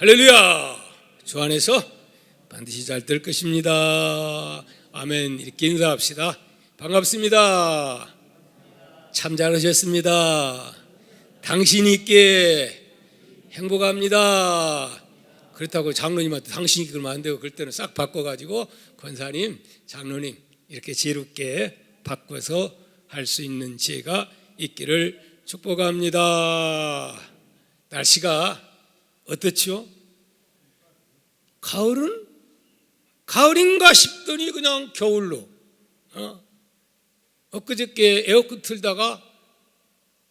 할렐루야! 주 안에서 반드시 잘 될 것입니다. 아멘. 이렇게 인사합시다. 반갑습니다. 참 잘하셨습니다. 당신이 있게 행복합니다. 그렇다고 장로님한테 당신이 그러면 안 되고, 그럴 때는 싹 바꿔가지고 권사님, 장로님 이렇게 지혜롭게 바꿔서 할 수 있는 지혜가 있기를 축복합니다. 날씨가 어떻죠? 가을인가 싶더니 그냥 겨울로. 엊그저께 에어컨 틀다가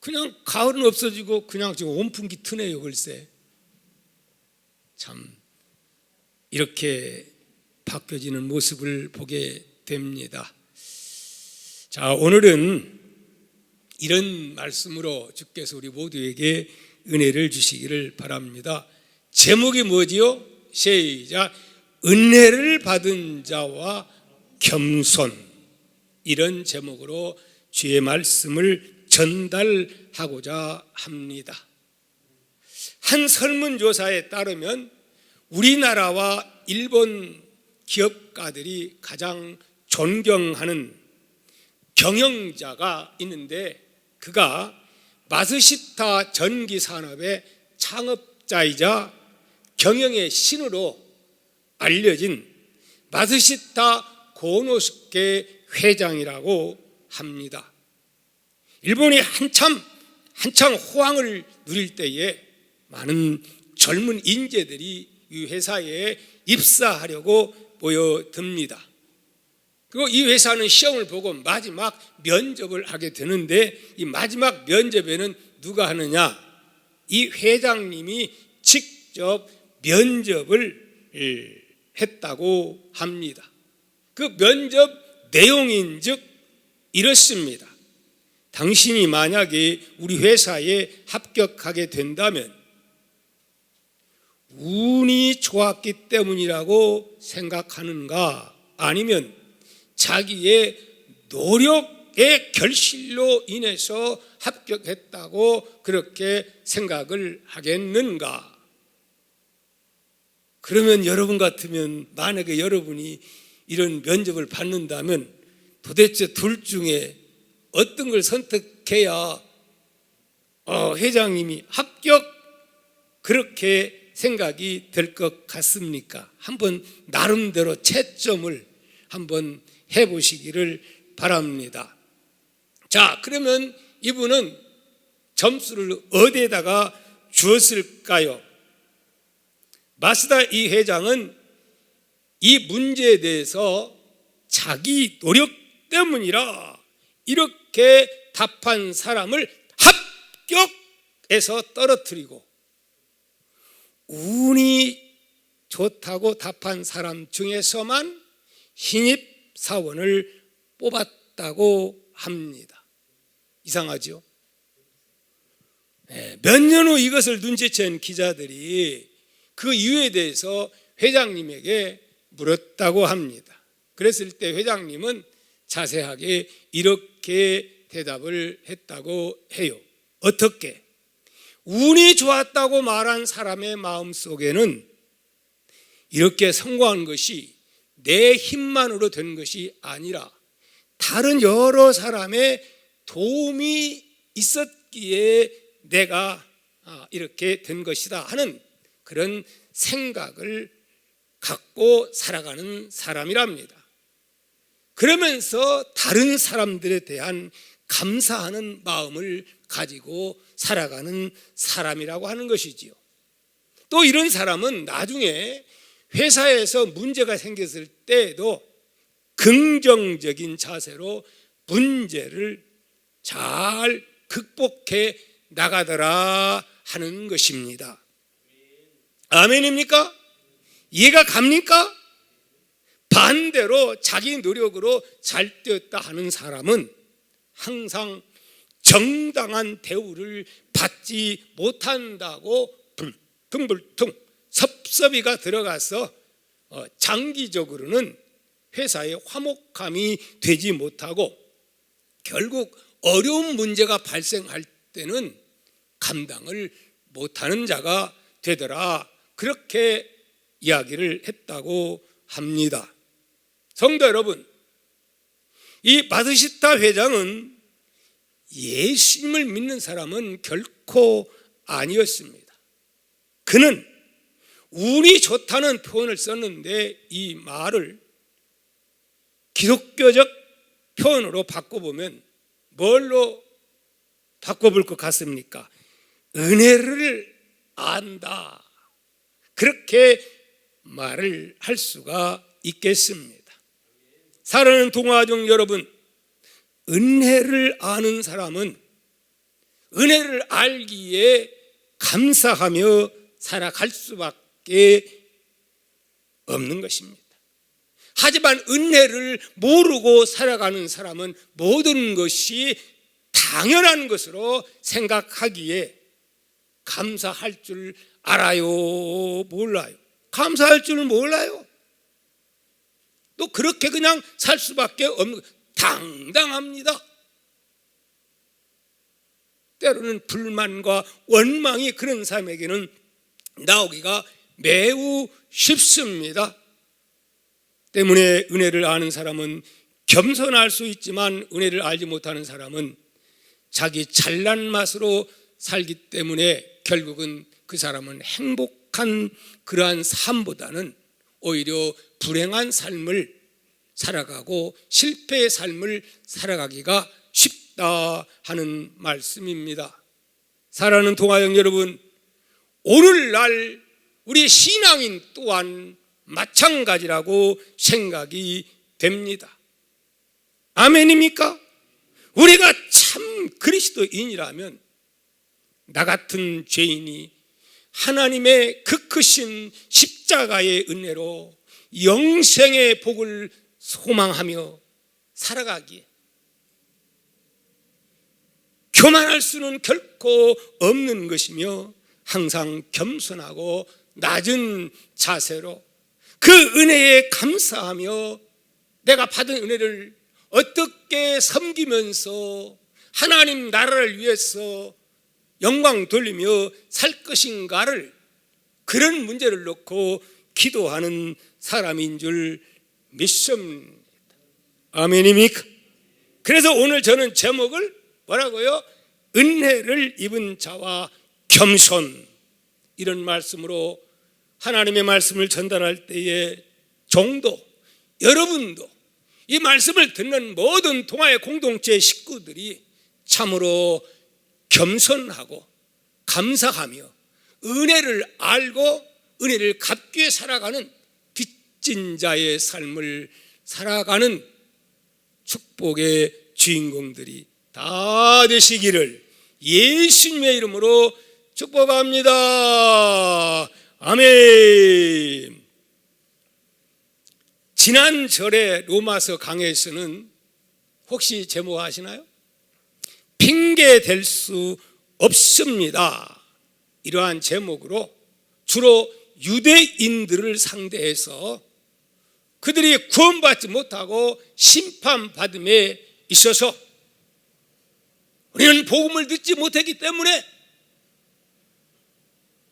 그냥 가을은 없어지고 그냥 지금 온풍기 트네요. 글쎄 참 이렇게 바뀌어지는 모습을 보게 됩니다. 자, 오늘은 이런 말씀으로 주께서 우리 모두에게 은혜를 주시기를 바랍니다. 제목이 뭐지요? 시작. 은혜를 받은 자와 겸손. 이런 제목으로 주의 말씀을 전달하고자 합니다. 한 설문조사에 따르면 우리나라와 일본 기업가들이 가장 존경하는 경영자가 있는데, 그가 마쓰시타 전기산업의 창업자이자 경영의 신으로 알려진 마쓰시타 고노스케 회장이라고 합니다. 일본이 한참 호황을 누릴 때에 많은 젊은 인재들이 이 회사에 입사하려고 모여듭니다. 그리고 이 회사는 시험을 보고 마지막 면접을 하게 되는데, 이 마지막 면접에는 누가 하느냐? 이 회장님이 직접 면접을 했다고 합니다. 그 면접 내용인즉 이렇습니다. 당신이 만약에 우리 회사에 합격하게 된다면 운이 좋았기 때문이라고 생각하는가, 아니면 자기의 노력의 결실로 인해서 합격했다고 그렇게 생각을 하겠는가? 그러면 여러분 같으면, 만약에 여러분이 이런 면접을 받는다면 도대체 둘 중에 어떤 걸 선택해야 회장님이 합격, 그렇게 생각이 될 것 같습니까? 한번 나름대로 채점을 한번 해보시기를 바랍니다. 자, 그러면 이분은 점수를 어디에다가 주었을까요? 마쓰다 이 회장은 이 문제에 대해서 자기 노력 때문이라 이렇게 답한 사람을 합격해서 떨어뜨리고, 운이 좋다고 답한 사람 중에서만 신입사원을 뽑았다고 합니다. 이상하죠? 몇 년 후 이것을 눈치챈 기자들이 그 이유에 대해서 회장님에게 물었다고 합니다. 그랬을 때 회장님은 자세하게 이렇게 대답을 했다고 해요. 어떻게? 운이 좋았다고 말한 사람의 마음속에는 이렇게 성공한 것이 내 힘만으로 된 것이 아니라 다른 여러 사람의 도움이 있었기에 내가 이렇게 된 것이다 하는 그런 생각을 갖고 살아가는 사람이랍니다. 그러면서 다른 사람들에 대한 감사하는 마음을 가지고 살아가는 사람이라고 하는 것이지요. 또 이런 사람은 나중에 회사에서 문제가 생겼을 때에도 긍정적인 자세로 문제를 잘 극복해 나가더라 하는 것입니다. 아멘입니까? 이해가 갑니까? 반대로 자기 노력으로 잘 되었다 하는 사람은 항상 정당한 대우를 받지 못한다고 불퉁불퉁 섭섭이가 들어가서 장기적으로는 회사에 화목함이 되지 못하고 결국 어려운 문제가 발생할 때는 감당을 못하는 자가 되더라, 그렇게 이야기를 했다고 합니다. 성도 여러분, 이 바티스타 회장은 예수님을 믿는 사람은 결코 아니었습니다. 그는 운이 좋다는 표현을 썼는데 이 말을 기독교적 표현으로 바꿔보면 뭘로 바꿔볼 것 같습니까? 은혜를 안다, 그렇게 말을 할 수가 있겠습니다. 사랑하는 동화종 여러분, 은혜를 아는 사람은 은혜를 알기에 감사하며 살아갈 수밖에 없는 것입니다. 하지만 은혜를 모르고 살아가는 사람은 모든 것이 당연한 것으로 생각하기에 감사할 줄 알아요, 몰라요? 감사할 줄 몰라요. 또 그렇게 그냥 살 수밖에 없는, 당당합니다. 때로는 불만과 원망이 그런 사람에게는 나오기가 매우 쉽습니다. 때문에 은혜를 아는 사람은 겸손할 수 있지만 은혜를 알지 못하는 사람은 자기 잘난 맛으로 살기 때문에 결국은 그 사람은 행복한 그러한 삶보다는 오히려 불행한 삶을 살아가고 실패의 삶을 살아가기가 쉽다 하는 말씀입니다. 사랑하는 동화형 여러분, 오늘날 우리 신앙인 또한 마찬가지라고 생각이 됩니다. 아멘입니까? 우리가 참 그리스도인이라면 나 같은 죄인이 하나님의 그 크신 십자가의 은혜로 영생의 복을 소망하며 살아가기에 교만할 수는 결코 없는 것이며 항상 겸손하고 낮은 자세로 그 은혜에 감사하며 내가 받은 은혜를 어떻게 섬기면서 하나님 나라를 위해서 영광 돌리며 살 것인가를, 그런 문제를 놓고 기도하는 사람인 줄 믿습니다. 아멘입니까? 그래서 오늘 저는 제목을 뭐라고요? 은혜를 입은 자와 겸손, 이런 말씀으로 하나님의 말씀을 전달할 때에 종도, 여러분도 이 말씀을 듣는 모든 동아의 공동체 식구들이 참으로 겸손하고 감사하며 은혜를 알고 은혜를 갚기에 살아가는 빚진 자의 삶을 살아가는 축복의 주인공들이 다 되시기를 예수님의 이름으로 축복합니다. 아멘. 지난 절의 로마서 강해에서는 혹시 제목 아시나요? 핑계 댈 수 없습니다, 이러한 제목으로 주로 유대인들을 상대해서 그들이 구원받지 못하고 심판받음에 있어서 우리는 복음을 듣지 못했기 때문에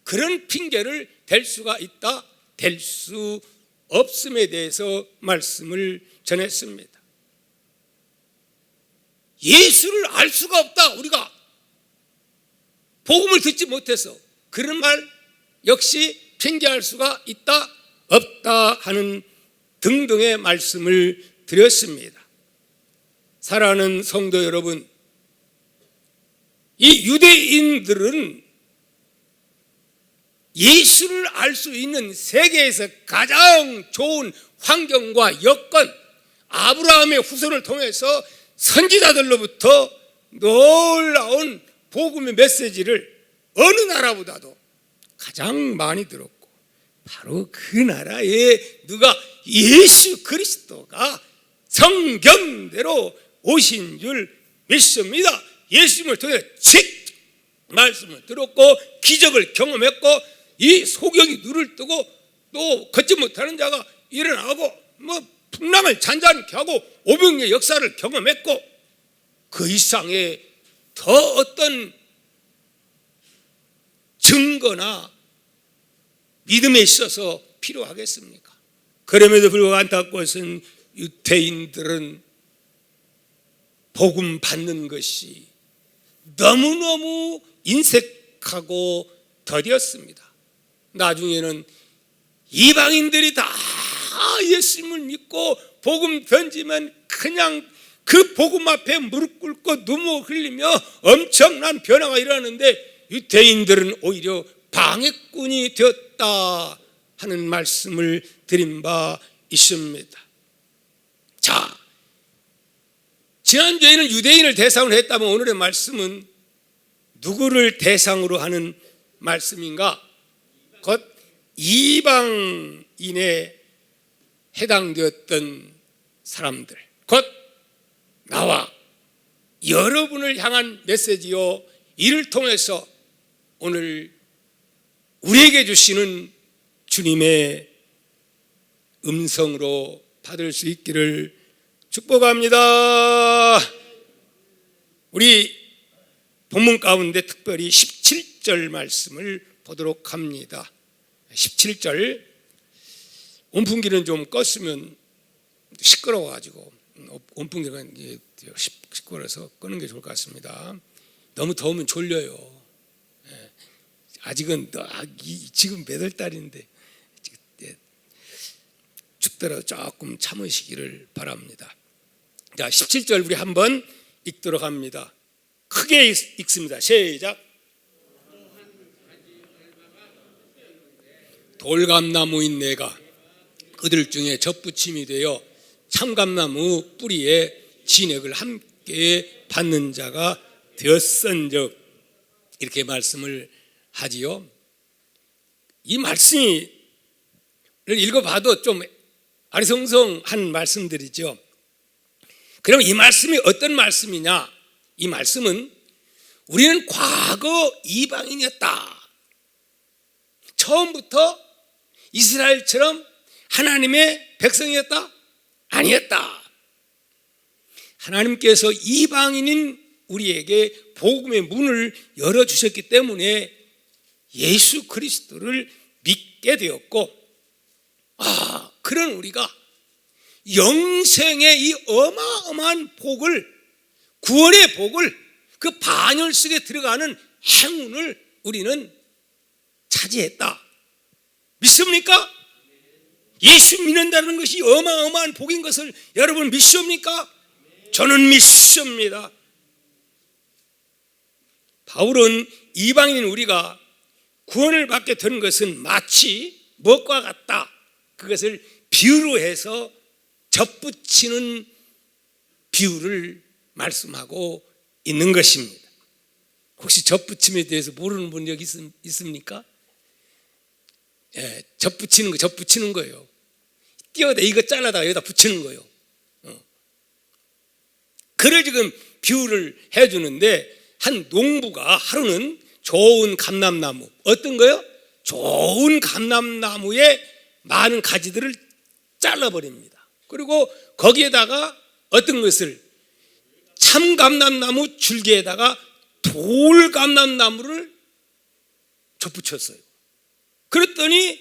그런 핑계를 댈 수가 있다, 댈 수 없음에 대해서 말씀을 전했습니다. 예수를 알 수가 없다, 우리가 복음을 듣지 못해서. 그런 말 역시 핑계할 수가 있다, 없다 하는 등등의 말씀을 드렸습니다. 사랑하는 성도 여러분, 이 유대인들은 예수를 알 수 있는 세계에서 가장 좋은 환경과 여건, 아브라함의 후손을 통해서 선지자들로부터 놀라운 복음의 메시지를 어느 나라보다도 가장 많이 들었고, 바로 그 나라에 누가 예수 그리스도가 성경대로 오신 줄 믿습니다. 예수님을 통해 직접 말씀을 들었고 기적을 경험했고 이 소경이 눈을 뜨고 또 걷지 못하는 자가 일어나고 풍랑을 잔잔케 하고 오병이의 역사를 경험했고, 그 이상의 더 어떤 증거나 믿음에 있어서 필요하겠습니까? 그럼에도 불구하고 안타까운 것은 유대인들은 복음 받는 것이 너무너무 인색하고 더디었습니다. 나중에는 이방인들이 다 예수님을 믿고 복음 던지면 그냥 그 복음 앞에 무릎 꿇고 눈물 흘리며 엄청난 변화가 일어나는데 유대인들은 오히려 방해꾼이 되었다 하는 말씀을 드린 바 있습니다. 자, 지난주에는 유대인을 대상으로 했다면 오늘의 말씀은 누구를 대상으로 하는 말씀인가? 곧 이방인에 해당되었던 사람들, 곧 나와 여러분을 향한 메시지요, 이를 통해서 오늘 우리에게 주시는 주님의 음성으로 받을 수 있기를 축복합니다. 우리 본문 가운데 특별히 17절 말씀을 보도록 합니다. 17절, 온풍기는 좀 껐으면 시끄러워가지고, 온풍기가 시끄러워서 끄는 게 좋을 것 같습니다. 너무 더우면 졸려요. 아직은 지금 몇 월 달인데 춥더라도 조금 참으시기를 바랍니다. 자, 17절 우리 한번 읽도록 합니다. 크게 읽습니다. 시작. 돌감나무인 내가 그들 중에 젖붙임이 되어 참감나무 뿌리에 진액을 함께 받는 자가 되었은즉, 이렇게 말씀을 하지요. 이 말씀을 읽어봐도 좀 아리송송한 말씀들이죠. 그럼 이 말씀이 어떤 말씀이냐? 이 말씀은 우리는 과거 이방인이었다, 처음부터 이스라엘처럼 하나님의 백성이었다? 아니었다. 하나님께서 이방인인 우리에게 복음의 문을 열어주셨기 때문에 예수 그리스도를 믿게 되었고, 그런 우리가 영생의 이 어마어마한 복을, 구원의 복을, 그 반열 속에 들어가는 행운을 우리는 차지했다. 믿습니까? 예수 믿는다는 것이 어마어마한 복인 것을 여러분 믿습니까? 저는 믿습니다. 바울은 이방인 우리가 구원을 받게 된 것은 마치 무엇과 같다, 그것을 비유로 해서 젖붙이는 비유를 말씀하고 있는 것입니다. 혹시 젖붙임에 대해서 모르는 분 여기 있습니까? 젖붙이는 거, 젖붙이는 거예요. 띄어다 이거 잘라다가 여기다 붙이는 거예요. 그를 지금 비유를 해주는데, 한 농부가 하루는 좋은 감람나무, 어떤 거요? 좋은 감람나무의 많은 가지들을 잘라버립니다. 그리고 거기에다가 어떤 것을, 참감람나무 줄기에다가 돌감람나무를 덧붙였어요. 그랬더니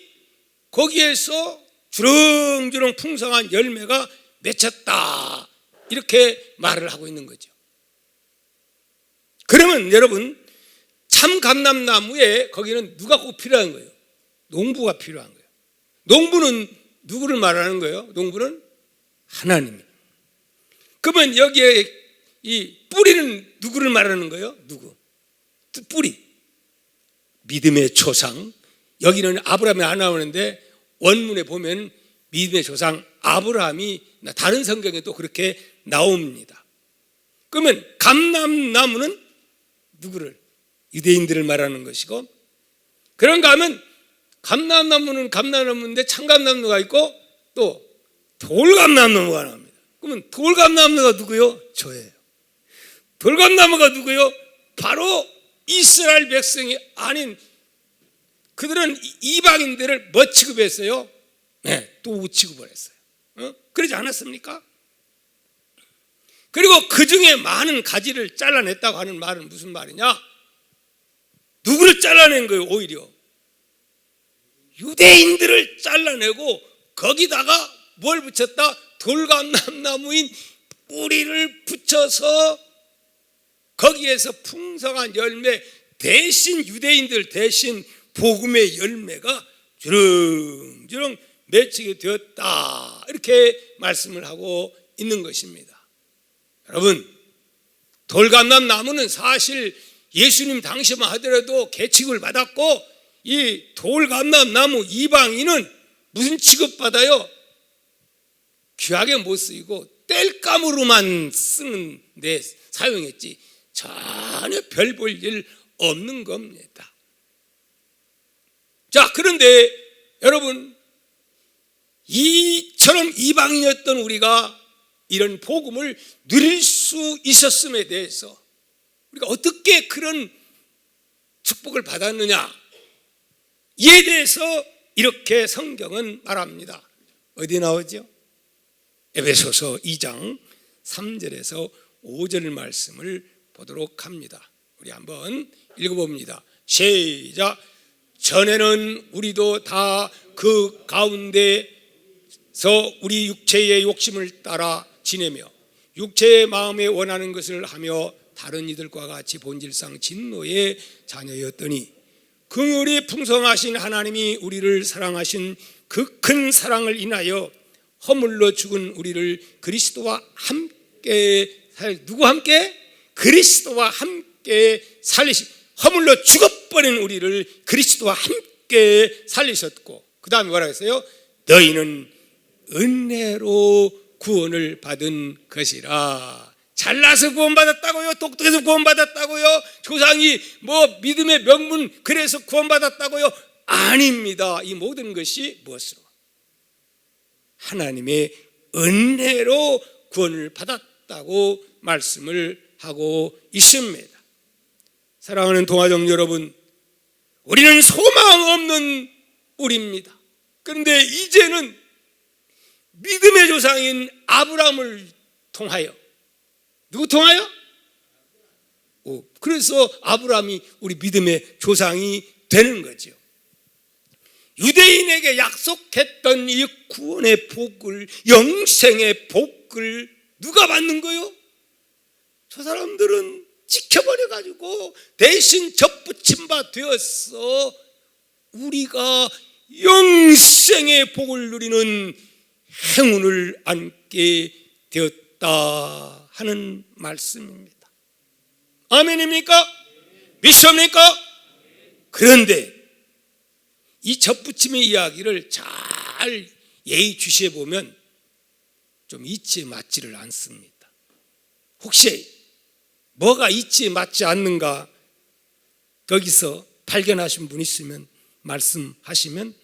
거기에서 주렁주렁 풍성한 열매가 맺혔다, 이렇게 말을 하고 있는 거죠. 그러면 여러분, 참감람나무에 거기는 누가 꼭 필요한 거예요? 농부가 필요한 거예요. 농부는 누구를 말하는 거예요? 농부는 하나님. 그러면 여기에 이 뿌리는 누구를 말하는 거예요? 누구? 뿌리. 믿음의 조상. 여기는 아브라함이 안 나오는데 원문에 보면 믿음의 조상 아브라함이, 다른 성경에 또 그렇게 나옵니다. 그러면 감람나무는 누구를? 유대인들을 말하는 것이고, 그런가 하면 감람나무는 감람나무인데 참감나무가 있고 또 돌감나무가 나옵니다. 그러면 돌감나무가 누구요? 저예요. 돌감나무가 누구요? 바로 이스라엘 백성이 아닌, 그들은 이방인들을 뭐 취급했어요? 또 취급을 했어요. 그러지 않았습니까? 그리고 그 중에 많은 가지를 잘라냈다고 하는 말은 무슨 말이냐? 누구를 잘라낸 거예요? 오히려 유대인들을 잘라내고 거기다가 뭘 붙였다? 돌감람나무인 뿌리를 붙여서 거기에서 풍성한 열매 대신 유대인들 대신 복음의 열매가 주렁주렁 맺히게 되었다, 이렇게 말씀을 하고 있는 것입니다. 여러분, 돌감람나무는 사실 예수님 당시만 하더라도 계측을 받았고, 이 돌감람나무 이방인은 무슨 취급받아요? 귀하게 못 쓰이고 땔감으로만 쓰는 데 사용했지 전혀 별 볼 일 없는 겁니다. 자, 그런데 여러분, 이처럼 이방인이었던 우리가 이런 복음을 누릴 수 있었음에 대해서 우리가 어떻게 그런 축복을 받았느냐, 이에 대해서 이렇게 성경은 말합니다. 어디 나오죠? 에베소서 2장 3절에서 5절 말씀을 보도록 합니다. 우리 한번 읽어봅니다. 시작. 전에는 우리도 다 그 가운데서 우리 육체의 욕심을 따라 지내며 육체의 마음에 원하는 것을 하며 다른 이들과 같이 본질상 진노의 자녀였더니 긍휼이 풍성하신 하나님이 우리를 사랑하신 그 큰 사랑을 인하여 허물로 죽은 우리를 그리스도와 함께 누구와 함께? 그리스도와 함께 허물로 죽어버린 우리를 그리스도와 함께 살리셨고, 그 다음에 뭐라고 했어요? 너희는 은혜로 구원을 받은 것이라. 잘나서 구원받았다고요? 똑똑해서 구원받았다고요? 조상이 믿음의 명문 그래서 구원받았다고요? 아닙니다. 이 모든 것이 무엇으로? 하나님의 은혜로 구원을 받았다고 말씀을 하고 있습니다. 사랑하는 동화정 여러분, 우리는 소망 없는 우리입니다. 그런데 이제는 믿음의 조상인 아브라함을 통하여, 누구 통하여? 그래서 아브라함이 우리 믿음의 조상이 되는 거죠. 유대인에게 약속했던 이 구원의 복을, 영생의 복을 누가 받는 거요? 저 사람들은 지켜버려가지고 대신 접붙임 바 되었어 우리가 영생의 복을 누리는 행운을 안게 되었다 하는 말씀입니다. 아멘입니까? 믿습니까? 그런데 이 접붙임의 이야기를 잘 예의주시해 보면 좀 이치에 맞지를 않습니다. 혹시 뭐가 이치에 맞지 않는가 거기서 발견하신 분 있으면 말씀하시면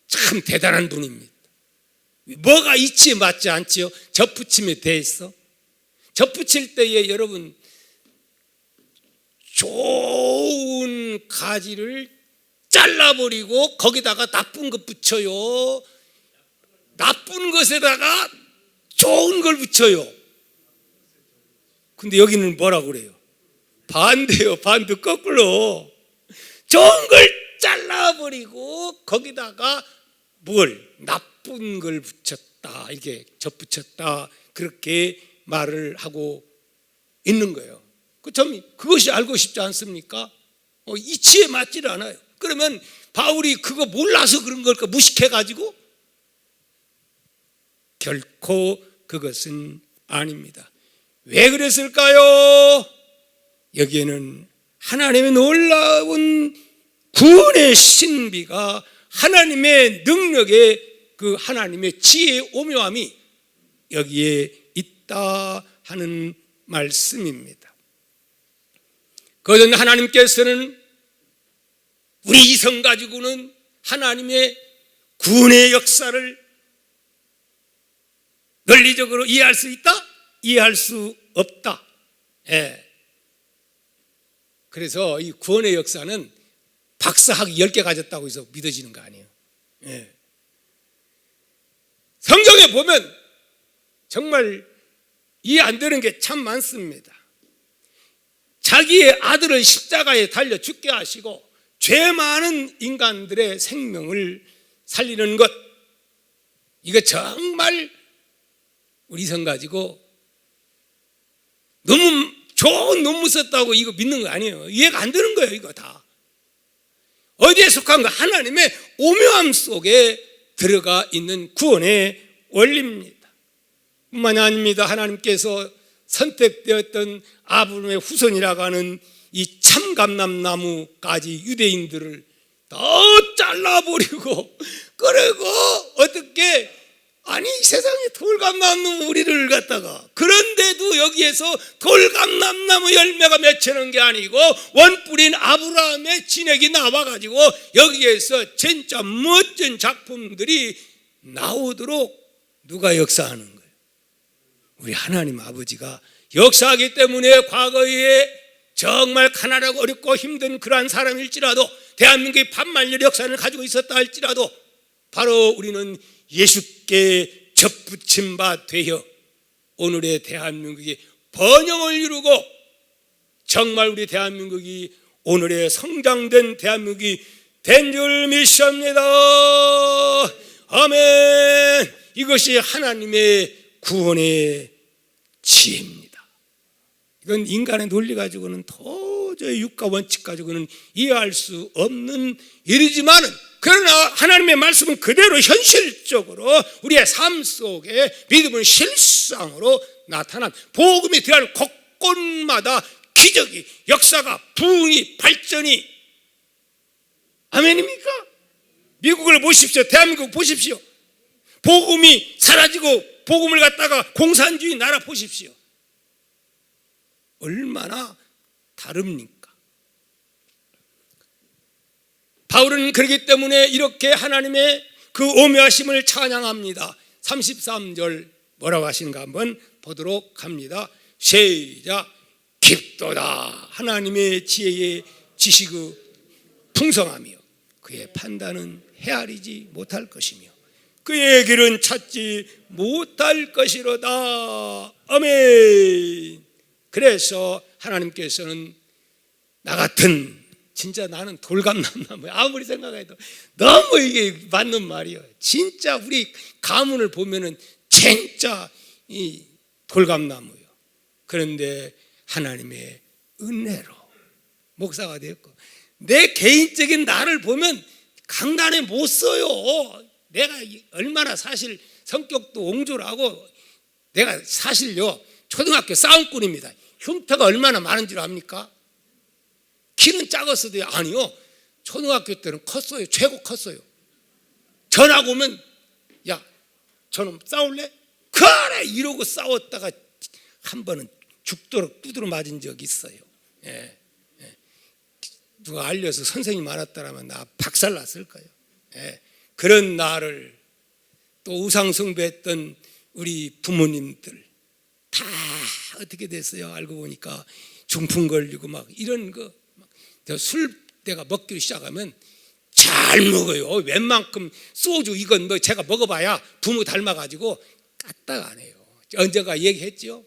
참 대단한 분입니다. 뭐가 이치에 맞지 않지요? 접붙임에 대해서. 접붙일 때에 여러분, 좋은 가지를 잘라버리고 거기다가 나쁜 것 붙여요. 나쁜 것에다가 좋은 걸 붙여요. 근데 여기는 뭐라고 그래요? 반대요. 반대, 거꾸로. 좋은 걸 잘라버리고 거기다가 뭘? 나쁜 걸 붙였다, 이렇게 접붙였다, 그렇게 말을 하고 있는 거예요. 그것이 알고 싶지 않습니까? 이치에 맞지를 않아요. 그러면 바울이 그거 몰라서 그런 걸까? 무식해가지고? 결코 그것은 아닙니다. 왜 그랬을까요? 여기에는 하나님의 놀라운 구원의 신비가, 하나님의 능력의 그 하나님의 지혜의 오묘함이 여기에 있다 하는 말씀입니다. 그것은 하나님께서는 우리 이성 가지고는 하나님의 구원의 역사를 논리적으로 이해할 수 있다? 이해할 수 없다. 그래서 이 구원의 역사는 박사학위 10개 가졌다고 해서 믿어지는 거 아니에요. 성경에 보면 정말 이해 안 되는 게 참 많습니다. 자기의 아들을 십자가에 달려 죽게 하시고 죄 많은 인간들의 생명을 살리는 것, 이거 정말 우리 성 가지고 너무 좋은 논문 썼다고 이거 믿는 거 아니에요. 이해가 안 되는 거예요. 이거 다 어디에 속한 거? 하나님의 오묘함 속에 들어가 있는 구원의 원리입니다. 뿐만이 아닙니다. 하나님께서 선택되었던 아브라함의 후손이라고 하는 이 참감람나무까지 유대인들을 더 잘라버리고, 그리고 어떻게, 아니 세상에 돌감나무 우리를 갖다가, 그런데도 여기에서 돌감나무 열매가 맺히는 게 아니고 원뿌린 아브라함의 진액이 나와가지고 여기에서 진짜 멋진 작품들이 나오도록 누가 역사하는 거예요? 우리 하나님 아버지가 역사하기 때문에 과거에 정말 가난하고 어렵고 힘든 그러한 사람일지라도, 대한민국의 반만년 역사를 가지고 있었다 할지라도, 바로 우리는 예수께 접붙임 바 되어 오늘의 대한민국이 번영을 이루고, 정말 우리 대한민국이 오늘의 성장된 대한민국이 된 줄 믿습니다. 아멘. 이것이 하나님의 구원의 지혜입니다. 이건 인간의 논리 가지고는 도저히 육가 원칙 가지고는 이해할 수 없는 일이지만은, 그러나 하나님의 말씀은 그대로 현실적으로 우리의 삶 속에 믿음의 실상으로 나타난, 복음에 대한 곳곳마다 기적이, 역사가, 부흥이, 발전이, 아멘입니까? 미국을 보십시오. 대한민국 보십시오. 복음이 사라지고 복음을 갖다가 공산주의 나라 보십시오. 얼마나 다릅니까? 바울은 그렇기 때문에 이렇게 하나님의 그 오묘하심을 찬양합니다. 33절 뭐라고 하시는가 한번 보도록 합니다. 시작. 깊도다 하나님의 지혜의 지식의 풍성하며 그의 판단은 헤아리지 못할 것이며 그의 길은 찾지 못할 것이로다. 아멘. 그래서 하나님께서는 나 같은, 진짜 나는 돌감나무, 아무리 생각해도 너무 이게 맞는 말이에요. 진짜 우리 가문을 보면은 진짜 이 돌감나무예요. 그런데 하나님의 은혜로 목사가 되었고, 내 개인적인 나를 보면 강단에 못 써요. 내가 얼마나 사실 성격도 옹졸하고, 내가 사실요 초등학교 싸움꾼입니다. 흉터가 얼마나 많은 줄 압니까? 키는 작았어도 아니요, 초등학교 때는 컸어요. 최고 컸어요. 전화 오면 야 저놈 싸울래? 그래 이러고 싸웠다가 한 번은 죽도록 두드러 맞은 적이 있어요. 예. 누가 알려서 선생님 많았다라면 나 박살 났을 거예요. 예. 그런 나를 또 우상숭배했던 우리 부모님들 다 어떻게 됐어요? 알고 보니까 중풍 걸리고 막 이런 거, 술 내가 먹기 시작하면 잘 먹어요. 웬만큼 소주 이건 뭐 제가 먹어봐야 부모 닮아가지고 까딱 안 해요. 언제가 얘기했죠?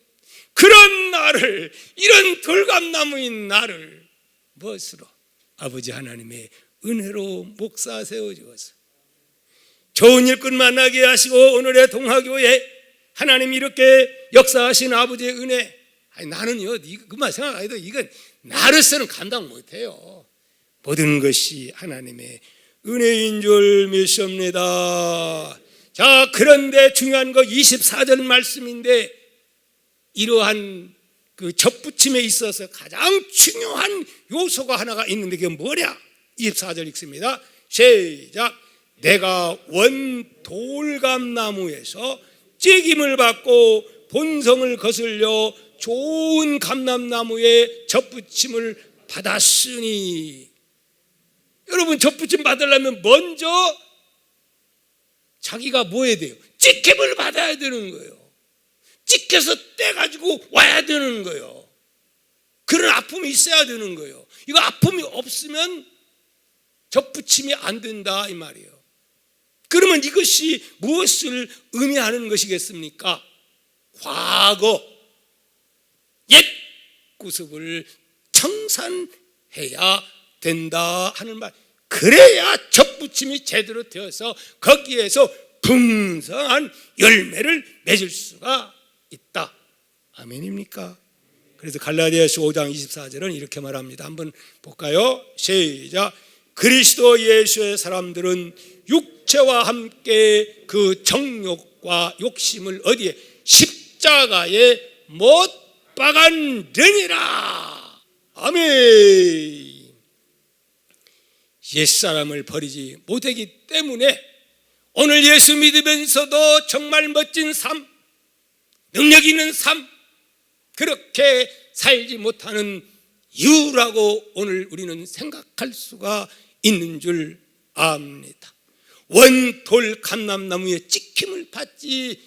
그런 나를, 이런 돌감나무인 나를 무엇으로? 아버지 하나님의 은혜로 목사 세워주어서 좋은 일꾼 만나게 하시고 오늘의 동화교회 하나님 이렇게 역사하신 아버지의 은혜, 아니 나는요 그만 생각해도 이건 나로서는 감당 못해요. 모든 것이 하나님의 은혜인 줄 믿습니다. 자, 그런데 중요한 거 24절 말씀인데, 이러한 그 접붙임에 있어서 가장 중요한 요소가 하나가 있는데 그게 뭐냐? 24절 읽습니다. 시작. 내가 원 돌감나무에서 찌김을 받고 본성을 거슬려 좋은 감람나무에 접붙임을 받았으니, 여러분 접붙임 받으려면 먼저 자기가 뭐 해야 돼요? 찌김을 받아야 되는 거예요. 찢겨서 떼가지고 와야 되는 거예요. 그런 아픔이 있어야 되는 거예요. 이거 아픔이 없으면 접붙임이 안 된다 이 말이에요. 그러면 이것이 무엇을 의미하는 것이겠습니까? 과거 옛 구습을 청산해야 된다 하는 말. 그래야 접붙임이 제대로 되어서 거기에서 풍성한 열매를 맺을 수가 있다. 아멘입니까? 그래서 갈라디아서 5장 24절은 이렇게 말합니다. 한번 볼까요? 시작. 그리스도 예수의 사람들은 육체와 함께 그 정욕과 욕심을 어디에? 십자가에 못 박았느니라. 아멘. 옛사람을 버리지 못하기 때문에 오늘 예수 믿으면서도 정말 멋진 삶, 능력 있는 삶, 그렇게 살지 못하는 이유라고 오늘 우리는 생각할 수가 있는 줄 압니다. 원돌 감람나무에 찍힘을 받지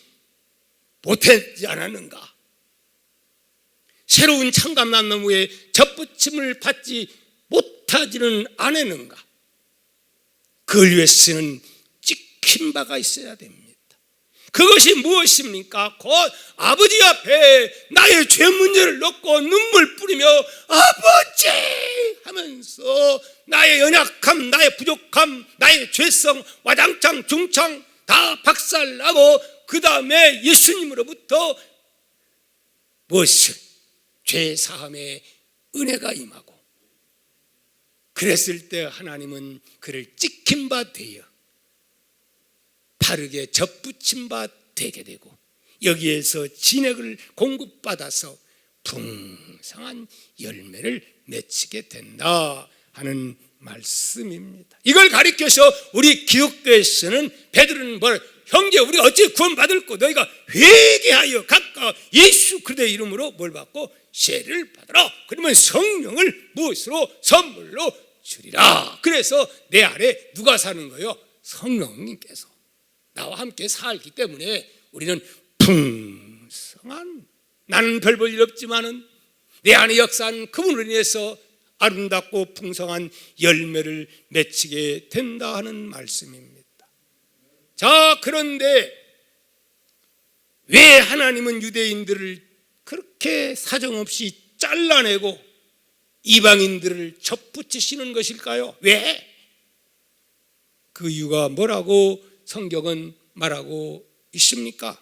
못하지 않았는가? 새로운 참감람나무에 접붙임을 받지 못하지는 않았는가? 그걸 위해서는 찍힌 바가 있어야 됩니다. 그것이 무엇입니까? 곧 아버지 앞에 나의 죄 문제를 놓고 눈물 뿌리며 아버지 하면서 나의 연약함, 나의 부족함, 나의 죄성 와장창 중창 다 박살나고 그 다음에 예수님으로부터 무엇을? 죄사함의 은혜가 임하고, 그랬을 때 하나님은 그를 찍힌 바 되어 바르게 접붙임 바 되게 되고 여기에서 진액을 공급받아서 풍성한 열매를 맺히게 된다 하는 말씀입니다. 이걸 가리켜서 우리 기독교에서는 베드로는 뭘? 형제 우리 어찌 구원받을 거 너희가 회개하여 각각 예수 그리스도의 이름으로 뭘 받고 세례를 받으라. 그러면 성령을 무엇으로? 선물로 주리라. 그래서 내 안에 누가 사는 거예요? 성령님께서 나와 함께 살기 때문에 우리는 풍성한, 나는 별 볼 일 없지만은 내 안에 역사한 그분으로 인해서 아름답고 풍성한 열매를 맺히게 된다 하는 말씀입니다. 자, 그런데 왜 하나님은 유대인들을 그렇게 사정없이 잘라내고 이방인들을 접붙이시는 것일까요? 왜? 그 이유가 뭐라고 성경은 말하고 있습니까?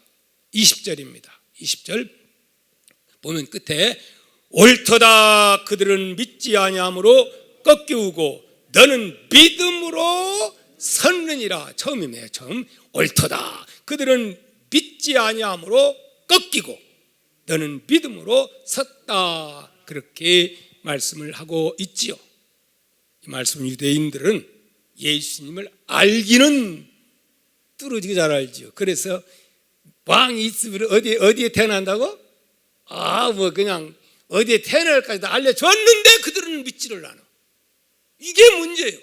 20절입니다. 20절 보면 끝에 옳도다 그들은 믿지 아니함으로 꺾이우고 너는 믿음으로 섰느니라. 처음이네요. 처음. 옳도다 그들은 믿지 아니함으로 꺾이고 너는 믿음으로 섰다. 그렇게 말씀을 하고 있지요. 이 말씀 유대인들은 예수님을 알기는 뚫어지게 잘 알지요. 그래서 왕이 있으면 어디에 태어난다고? 뭐 그냥 어디에 태어날까지 다 알려줬는데 그들은 믿지를 않아. 이게 문제예요.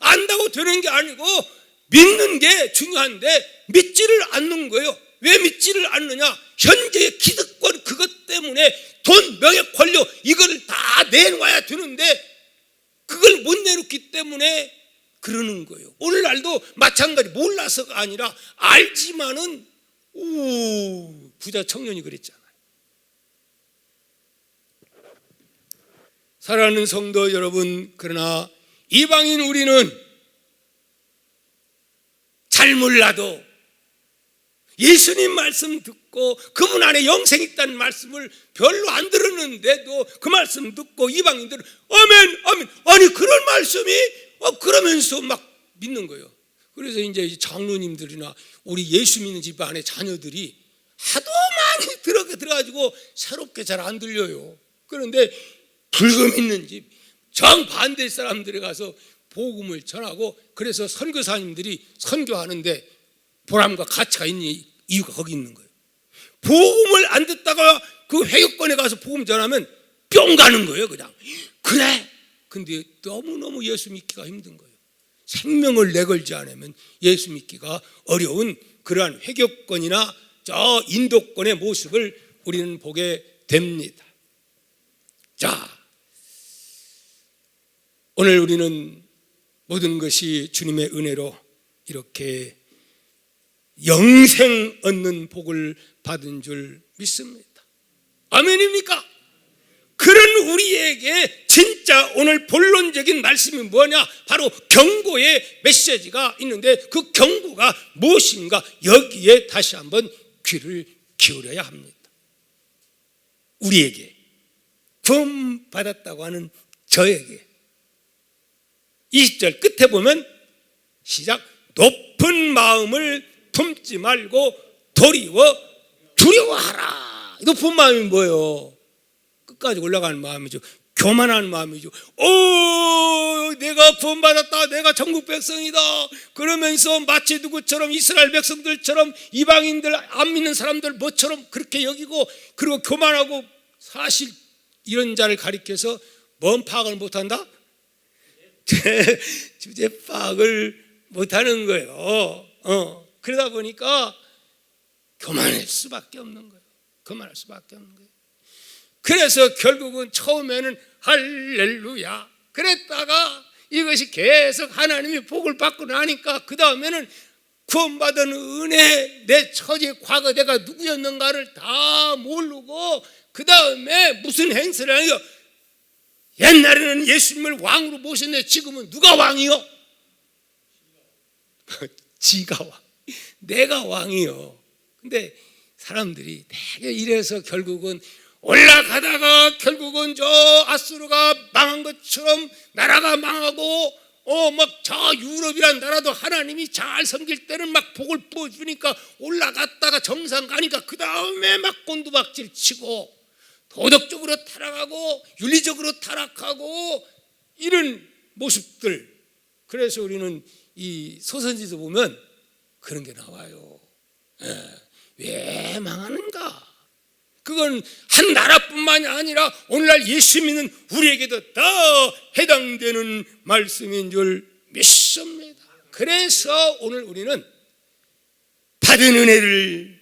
안다고 되는 게 아니고 믿는 게 중요한데 믿지를 않는 거예요. 왜 믿지를 않느냐? 현재의 기득권 그것 때문에 돈, 명예, 권력 이걸 다 내놔야 되는데 그걸 못 내놓기 때문에 그러는 거예요. 오늘날도 마찬가지. 몰라서가 아니라 알지만은 부자 청년이 그랬잖아요. 사랑하는 성도 여러분, 그러나 이방인 우리는 잘 몰라도 예수님 말씀 듣고 그분 안에 영생이 있다는 말씀을 별로 안 들었는데도 그 말씀 듣고 이방인들은 아멘 아멘, 아니 그런 말씀이 그러면서 막 믿는 거예요. 그래서 이제 장로님들이나 우리 예수 믿는 집안의 자녀들이 하도 많이 들어가지고 새롭게 잘 안 들려요. 그런데 불교 믿는 집 정반대 사람들이 가서 복음을 전하고 그래서 선교사님들이 선교하는데 보람과 가치가 있는 이유가 거기 있는 거예요. 복음을 안 듣다가 그 회교권에 가서 복음 전하면 뿅 가는 거예요. 그냥 그래. 근데 너무너무 예수 믿기가 힘든 거예요. 생명을 내걸지 않으면 예수 믿기가 어려운 그러한 회교권이나 저 인도권의 모습을 우리는 보게 됩니다. 자, 오늘 우리는 모든 것이 주님의 은혜로 이렇게 영생 얻는 복을 받은 줄 믿습니다. 아멘입니까? 그런 우리에게 진짜 오늘 본론적인 말씀이 뭐냐? 바로 경고의 메시지가 있는데 그 경고가 무엇인가? 여기에 다시 한번 귀를 기울여야 합니다. 우리에게, 구원 받았다고 하는 저에게. 20절 끝에 보면 시작, 높은 마음을 품지 말고 도리어 두려워하라. 높은 마음이 뭐예요? 끝까지 올라가는 마음이죠. 교만한 마음이죠. 내가 구원받았다, 내가 천국 백성이다 그러면서 마치 누구처럼 이스라엘 백성들처럼 이방인들 안 믿는 사람들 뭐처럼 그렇게 여기고, 그리고 교만하고, 사실 이런 자를 가리켜서 뭔 파악을 못한다? 주제 파악을 못하는 거예요. 그러다 보니까 교만할 수밖에 없는 거예요. 교만할 수밖에 없는 거예요. 그래서 결국은 처음에는 할렐루야 그랬다가 이것이 계속 하나님이 복을 받고 나니까 그 다음에는 구원받은 은혜, 내 처지, 과거 내가 누구였는가를 다 모르고 그 다음에 무슨 행세를 하냐? 옛날에는 예수님을 왕으로 모셨는데 지금은 누가 왕이요? 지가 왕, 내가 왕이요. 근데 사람들이 되게 이래서 결국은 올라가다가 결국은 저 아수르가 망한 것처럼 나라가 망하고 막 저 유럽이란 나라도 하나님이 잘 섬길 때는 막 복을 부어주니까 올라갔다가 정상 가니까 그 다음에 막 곤두박질 치고 도덕적으로 타락하고 윤리적으로 타락하고 이런 모습들. 그래서 우리는 이 소선지도 보면 그런 게 나와요. 왜 망하는가? 그건 한 나라뿐만이 아니라 오늘날 예수 믿는 우리에게도 다 해당되는 말씀인 줄 믿습니다. 그래서 오늘 우리는 받은 은혜를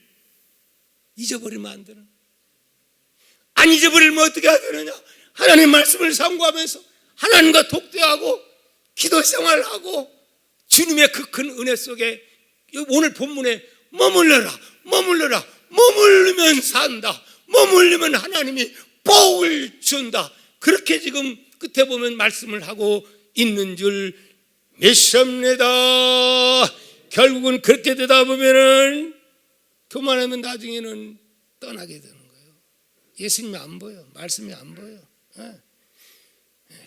잊어버리면 안 되는, 안 잊어버리면 어떻게 해야 되느냐? 하나님 말씀을 상고하면서 하나님과 독대하고 기도 생활하고 주님의 그 큰 은혜 속에 오늘 본문에 머물러라, 머물르면 산다, 머물르면 하나님이 복을 준다. 그렇게 지금 끝에 보면 말씀을 하고 있는 줄 믿습니다. 결국은 그렇게 되다 보면은 교만하면 나중에는 떠나게 되는 거예요. 예수님이 안 보여, 말씀이 안 보여.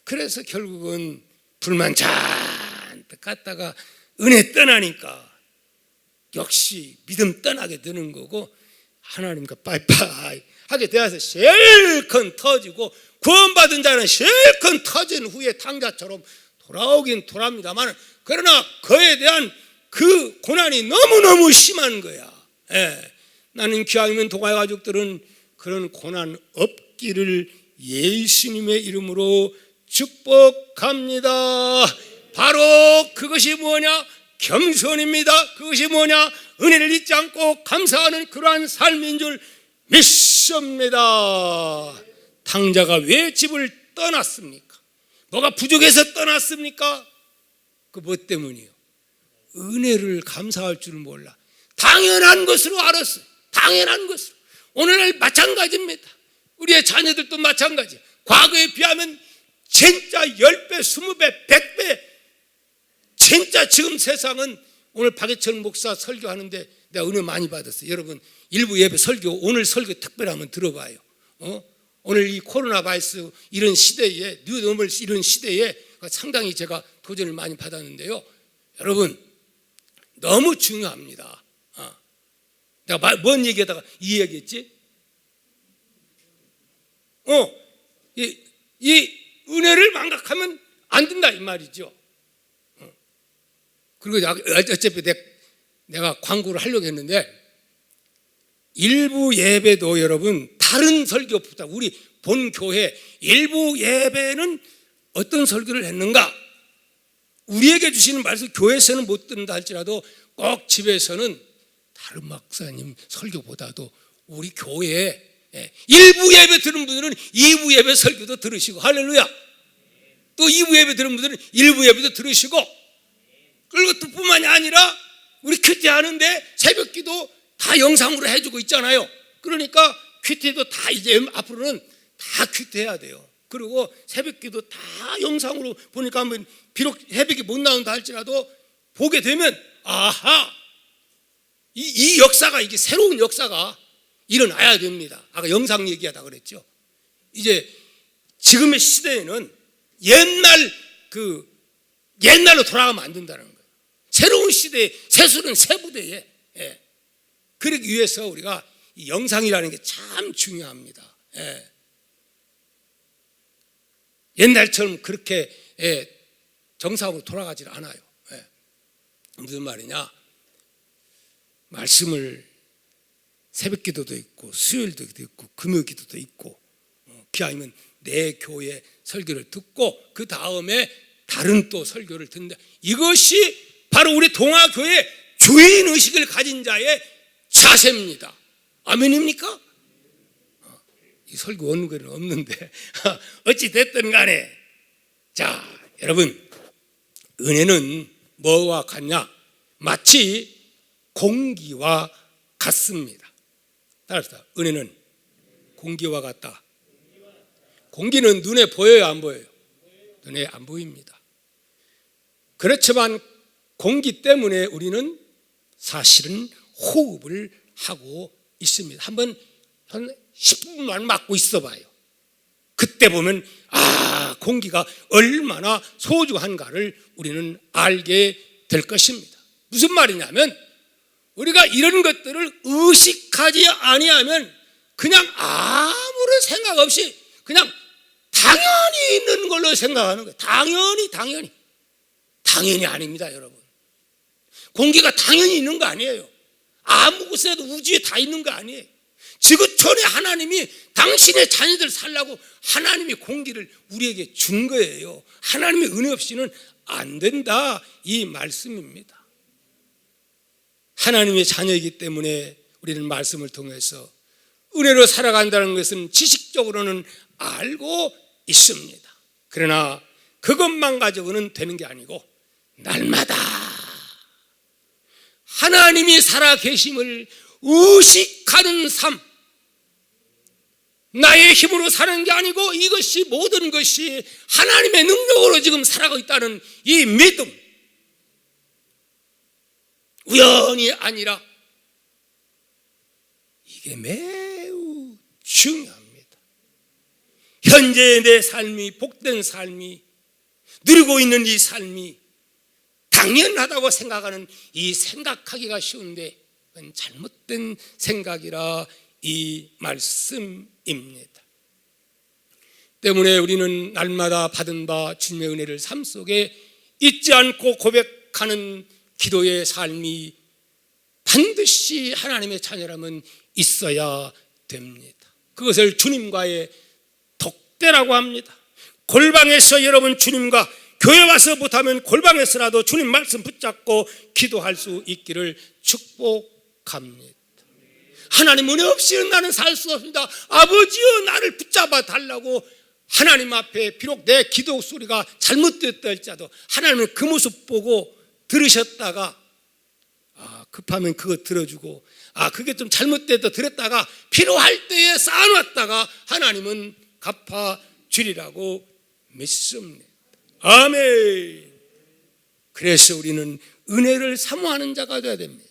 그래서 결국은 불만 잔뜩 갖다가 은혜 떠나니까 역시 믿음 떠나게 되는 거고, 하나님과 빠이빠이 하게 되어서 실컷 터지고, 구원받은 자는 실컷 터진 후에 탕자처럼 돌아오긴 돌아옵니다만, 그러나 그에 대한 그 고난이 너무너무 심한 거야. 나는 귀하게 있는 동아의 가족들은 그런 고난 없기를 예수님의 이름으로 축복합니다. 바로 그것이 뭐냐? 겸손입니다. 그것이 뭐냐? 은혜를 잊지 않고 감사하는 그러한 삶인 줄 믿습니다. 탕자가 왜 집을 떠났습니까? 뭐가 부족해서 떠났습니까? 그 뭐 때문이요? 은혜를 감사할 줄을 몰라. 당연한 것으로 알았어요. 당연한 것으로. 오늘날 마찬가지입니다. 우리의 자녀들도 마찬가지. 과거에 비하면 진짜 10배, 20배, 100배. 진짜 지금 세상은, 오늘 박예철 목사 설교하는데 내가 은혜 많이 받았어요. 여러분 일부 예배 설교, 오늘 설교 특별히 한번 들어봐요. 오늘 이 코로나 바이러스 이런 시대에, 뉴노멀 이런 시대에 상당히 제가 도전을 많이 받았는데요. 여러분 너무 중요합니다. 내가 뭔 얘기하다가 이 얘기했지? 이 은혜를 망각하면 안 된다 이 말이죠. 그리고 어차피 내가 광고를 하려고 했는데, 일부 예배도 여러분 다른 설교보다 우리 본 교회 일부 예배는 어떤 설교를 했는가? 우리에게 주시는 말씀 교회에서는 못 듣는다 할지라도 꼭 집에서는 다른 목사님 설교보다도 우리 교회에 일부 예배 들은 분들은 2부 예배 설교도 들으시고, 할렐루야. 또 2부 예배 들은 분들은 1부 예배도 들으시고, 그리고 뿐만이 아니라 우리 큐티 하는데 새벽기도 다 영상으로 해주고 있잖아요. 그러니까 큐티도 다 이제 앞으로는 다 큐트해야 돼요. 그리고 새벽기도 다 영상으로 보니까 한번 비록 새벽이 못 나온다 할지라도 보게 되면 아하, 이 역사가, 이게 새로운 역사가 일어나야 됩니다. 아까 영상 얘기하다 그랬죠. 이제 지금의 시대에는 옛날로 돌아가면 안 된다는 거예요. 새로운 시대에, 새수는 새 부대에, 그러기 위해서 우리가 이 영상이라는 게 참 중요합니다. 옛날처럼 그렇게 정상으로 돌아가질 않아요. 무슨 말이냐? 말씀을 새벽 기도도 있고 수요일도 있고 금요 기도도 있고 기왕이면 내 교회 설교를 듣고 그 다음에 다른 또 설교를 듣는다. 이것이 바로 우리 동아교회 주인의식을 가진 자의 자세입니다. 아멘입니까? 이 설교 원고는 없는데 어찌 됐든 간에, 자 여러분, 은혜는 뭐와 같냐? 마치 공기와 같습니다. 따라서 은혜는 공기와 같다. 공기는 눈에 보여요, 안 보여요? 눈에 안 보입니다. 그렇지만 공기 때문에 우리는 사실은 호흡을 하고 있습니다. 한번 한 10분만 맡고 있어 봐요. 그때 보면 공기가 얼마나 소중한가를 우리는 알게 될 것입니다. 무슨 말이냐면 우리가 이런 것들을 의식하지 아니하면 그냥 아무런 생각 없이 그냥 당연히 있는 걸로 생각하는 거예요. 당연히 아닙니다, 여러분. 공기가 당연히 있는 거 아니에요. 아무 곳에도 우주에 다 있는 거 아니에요. 지구촌에 하나님이 당신의 자녀들 살라고 하나님이 공기를 우리에게 준 거예요. 하나님의 은혜 없이는 안 된다, 이 말씀입니다. 하나님의 자녀이기 때문에 우리는 말씀을 통해서 은혜로 살아간다는 것은 지식적으로는 알고 있습니다. 그러나 그것만 가지고는 되는 게 아니고 날마다 하나님이 살아계심을 의식하는 삶, 나의 힘으로 사는 게 아니고 이것이 모든 것이 하나님의 능력으로 지금 살아가고 있다는 이 믿음, 우연이 아니라 이게 매우 중요합니다. 현재의 내 삶이, 복된 삶이, 누리고 있는 이 삶이 당연하다고 생각하는 이 생각하기가 쉬운데 그건 잘못된 생각이라 이 말씀입니다. 때문에 우리는 날마다 받은 바 주님의 은혜를 삶 속에 잊지 않고 고백하는 기도의 삶이 반드시 하나님의 자녀라면 있어야 됩니다. 그것을 주님과의 독대라고 합니다. 골방에서 여러분 주님과, 교회 와서 못하면 골방에서라도 주님 말씀 붙잡고 기도할 수 있기를 축복합니다. 하나님 은혜 없이는 나는 살 수 없습니다. 아버지여 나를 붙잡아 달라고 하나님 앞에 비록 내 기도 소리가 잘못됐다 할지라도 하나님은 그 모습 보고 들으셨다가 급하면 그거 들어주고 그게 좀 잘못됐다 들었다가 필요할 때에 쌓아놨다가 하나님은 갚아주리라고 믿습니다. 아멘. 그래서 우리는 은혜를 사모하는 자가 되어야 됩니다.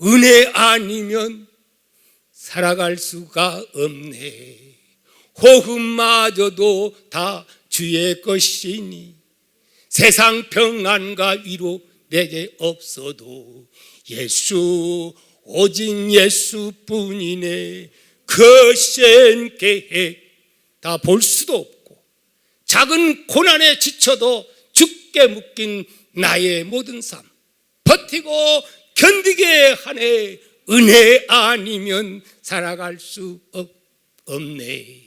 은혜 아니면 살아갈 수가 없네. 호흡마저도 다 주의 것이니 세상 평안과 위로 내게 없어도 예수, 오직 예수뿐이네. 거센 계획 다 볼 수도 없고 작은 고난에 지쳐도 주께 묶인 나의 모든 삶 버티고 견디게 하네. 은혜 아니면 살아갈 수 없네.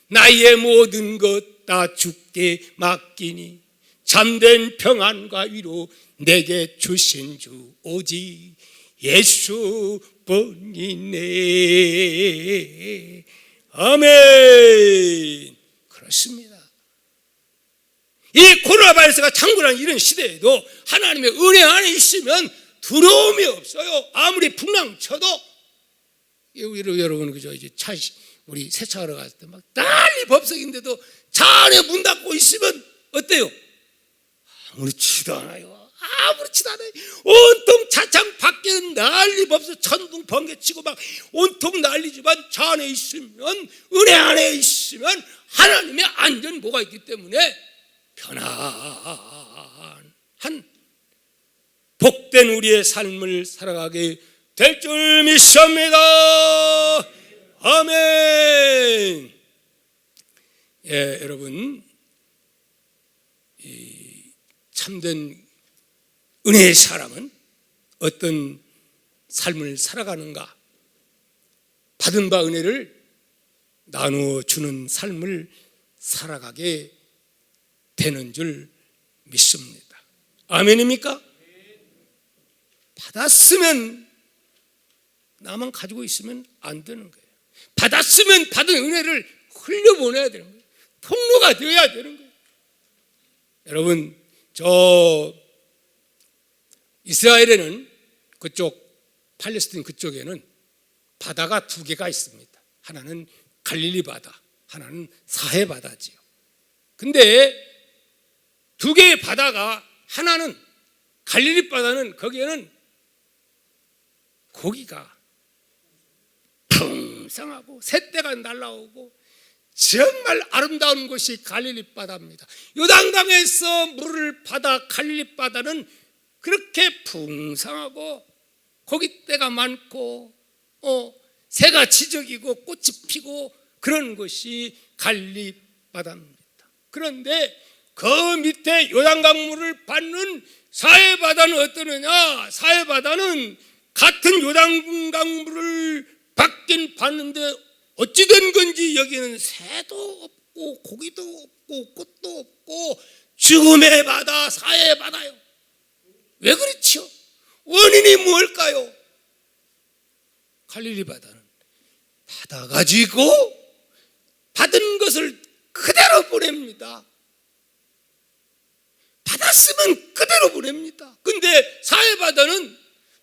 나의 모든 것 다 주께 맡기니 참된 평안과 위로 내게 주신 주 오직 예수뿐이네. 아멘. 그렇습니다. 이 코로나 바이러스가 창궐하는 이런 시대에도 하나님의 은혜 안에 있으면 두려움이 없어요. 아무리 풍랑 쳐도 여러분 그죠? 이제 우리 세차하러 갔을 때 막 난리 법석인데도 차 안에 문 닫고 있으면 어때요? 아무렇지도 않아요. 아무렇지도 않아요. 온통 차창 밖에는 난리 법석, 천둥 번개 치고 막 온통 난리지만 차 안에 있으면, 은혜 안에 있으면 하나님의 안전보가 있기 때문에 편안한 복된 우리의 삶을 살아가게 될 줄 믿습니다. 아멘. 예, 여러분, 이 참된 은혜의 사람은 어떤 삶을 살아가는가? 받은 바 은혜를 나누어 주는 삶을 살아가게 되는 줄 믿습니다. 아멘입니까? 받았으면 나만 가지고 있으면 안 되는 거예요. 받았으면 받은 은혜를 흘려보내야 되는 거예요. 통로가 되어야 되는 거예요. 여러분, 저 이스라엘에는, 그쪽 팔레스틴 그쪽에는 바다가 두 개가 있습니다. 하나는 갈릴리 바다, 하나는 사해 바다지요. 근데 두 개의 바다가, 하나는 갈릴리 바다는 거기에는 고기가 풍성하고 새떼가 날아오고 정말 아름다운 곳이 갈릴리 바다입니다. 요단강에서 물을 받아 갈릴리 바다는 그렇게 풍성하고 고깃대가 많고 새가 지저귀고 꽃이 피고 그런 곳이 갈릴리 바다입니다. 그런데 그 밑에 요단강 물을 받는 사해 바다는 어떠느냐? 사해 바다는 같은 요단강 물을 받긴 받는데 어찌 된 건지 여기는 새도 없고 고기도 없고 꽃도 없고 죽음의 바다, 사해 바다요. 왜 그렇죠? 원인이 뭘까요? 갈릴리 바다는 받아가지고 받은 것을 그대로 보냅니다. 받았으면 그대로 보냅니다. 근데 사해 바다는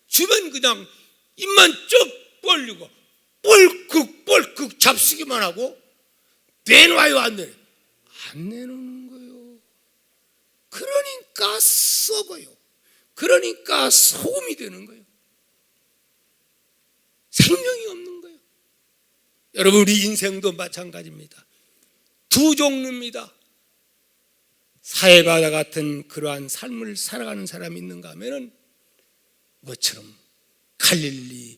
주변 그냥 입만 쭉 벌리고 뻘컥 잡수기만 하고 내놔요, 안 내놔요? 안 내놓는 거예요. 그러니까 썩어요. 그러니까 소음이 되는 거예요. 생명이 없는 거예요. 여러분, 우리 인생도 마찬가지입니다. 두 종류입니다. 사해바다 같은 그러한 삶을 살아가는 사람이 있는가 하면은 뭐처럼 갈릴리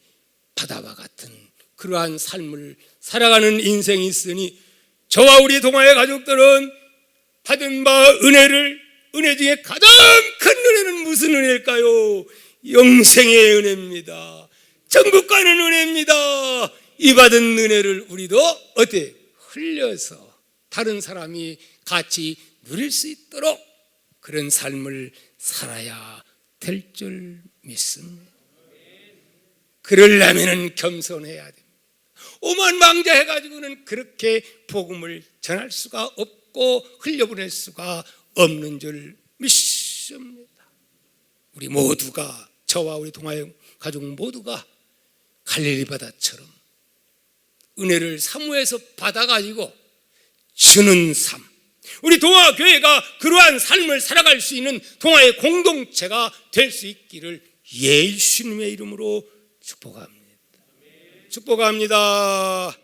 바다와 같은 그러한 삶을 살아가는 인생이 있으니, 저와 우리 동아의 가족들은 받은 바 은혜 중에 가장 큰 은혜는 무슨 은혜일까요? 영생의 은혜입니다. 천국 가는 은혜입니다. 이 받은 은혜를 우리도 어때? 흘려서 다른 사람이 같이 누릴 수 있도록 그런 삶을 살아야 될 줄 믿습니다. 그러려면 겸손해야 됩니다. 오만망자해가지고는 그렇게 복음을 전할 수가 없고 흘려보낼 수가 없는 줄 믿습니다. 우리 모두가, 저와 우리 동아의 가족 모두가 갈릴리 바다처럼 은혜를 사모해서 받아가지고 주는 삶, 우리 동아교회가 그러한 삶을 살아갈 수 있는 동아의 공동체가 될 수 있기를 예수님의 이름으로 축복합니다. 축복합니다.